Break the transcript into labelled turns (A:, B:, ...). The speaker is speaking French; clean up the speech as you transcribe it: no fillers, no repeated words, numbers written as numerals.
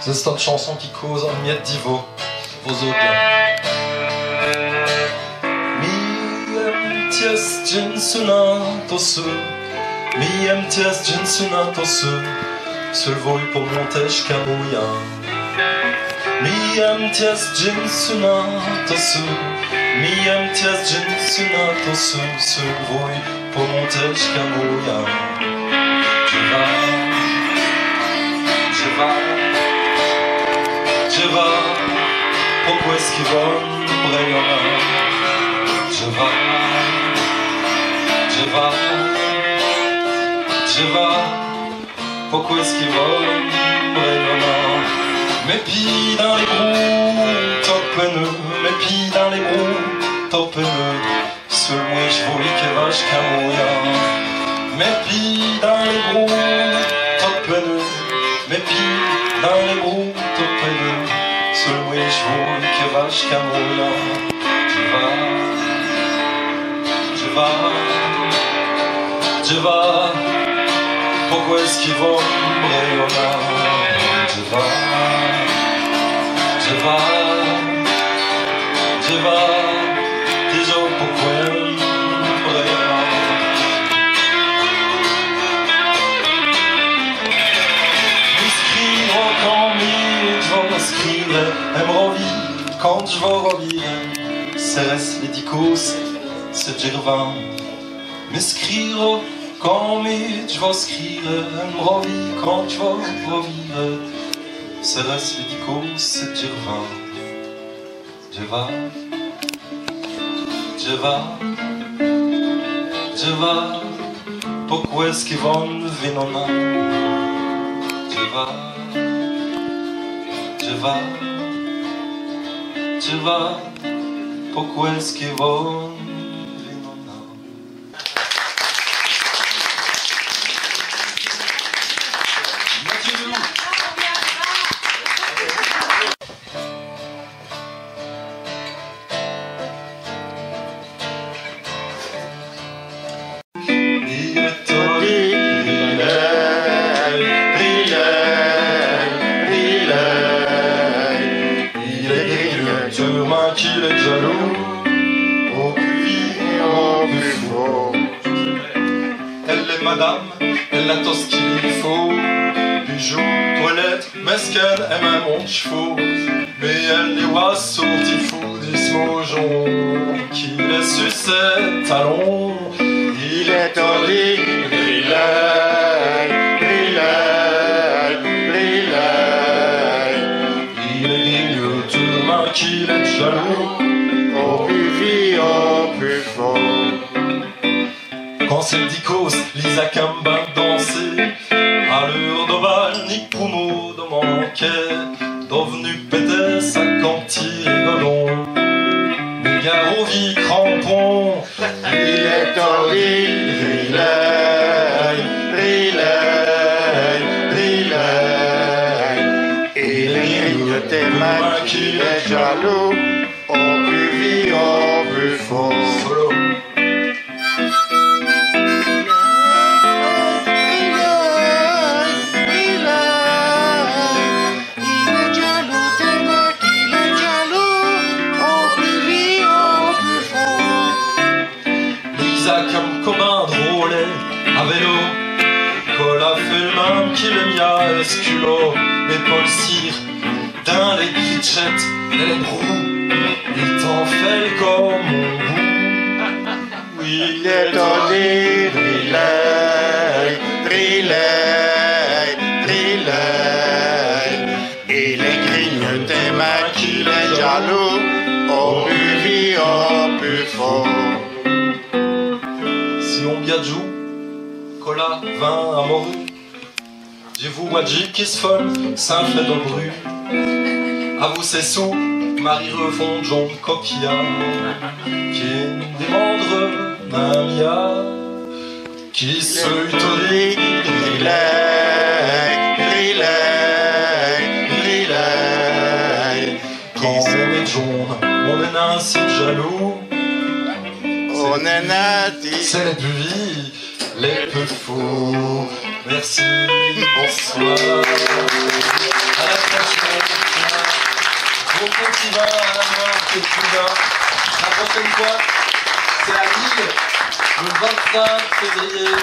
A: C'est une chanson qui cause un miette d'Ivo, vos autres. Miemties džinsuna tosu, miemties džinsuna tosu, sylwoj pomłotesz kamuja. Miemties džinsuna tosu, miemties džinsuna tosu, sylwoj pomłotesz kamuja. Drzeva, pokłeski won brejona. Drzeva, pokłeski won brejona. Mes pieds dans les roues, top pneu, mes pieds dans les roues, top pneu. Seul moi je vois que vache camoya. Mes pieds dans les roues, top pneu, mes pieds dans les roues, top pneu. Seul moi je vois que vache camoya. Drzeva, pokłeski won brejona. Drzeva, tyżo pokłem brejona. M'écrire quand je vais m'écrire, elle me revit quand je vais revivre. Ceres Ledicos, c'est Gervin. M'écrire quand je vais écrire, elle me revit quand je vais revivre. Ceres Ledicos, c'est Gervin. Drzeva, pokłeski won winona. Drzeva, pokłeski won winona. Qu'il est jaloux, au plus vite, au plus fort. Elle est madame, elle a tout ce qu'il faut. Bijoux, toilette, mesquelle, et même mon chevaux. Mais elle est sorti fou des mojon qu'il est sur ses talons. Il est tordu, qu'il est jaloux,
B: au plus vite, au plus fort.
A: Quand c'est Dicos, Lisa Kamba dansait, à l'heure d'Oval, ni Poumo de manquet, devenu pété, 50 rigolon. Mais Garovi crampon,
B: il est tordu, il grille tes mains qu'il est jaloux, au plus vite, au plus fort.
A: Solo. Comme un drôle à vélo, Cola fait le même qu'il est mis à esculo. Mais Paul Cyr, dans les glitchettes et les brous, il t'en fait comme mon goût. Oui,
B: Il est tordu, il grille tes mains qu'il est jaloux, au plus vite, au plus fort.
A: Si on biadjou, Cola, vin, amoureux, j'ai vous Wadji qui se folle, ça fait de bruit. À vous c'est sous, Marie refond John Coquilla, qui démendre Namia, qui se utolise, quand on est jaune, on est ainsi jaloux.
B: On est nati.
A: C'est les plus vies, les peu fous. Merci, bonsoir. À la prochaine. Gaston Sylvain, Alain Noir, c'est Sylvain. La prochaine fois, c'est à Lille, le 25 février.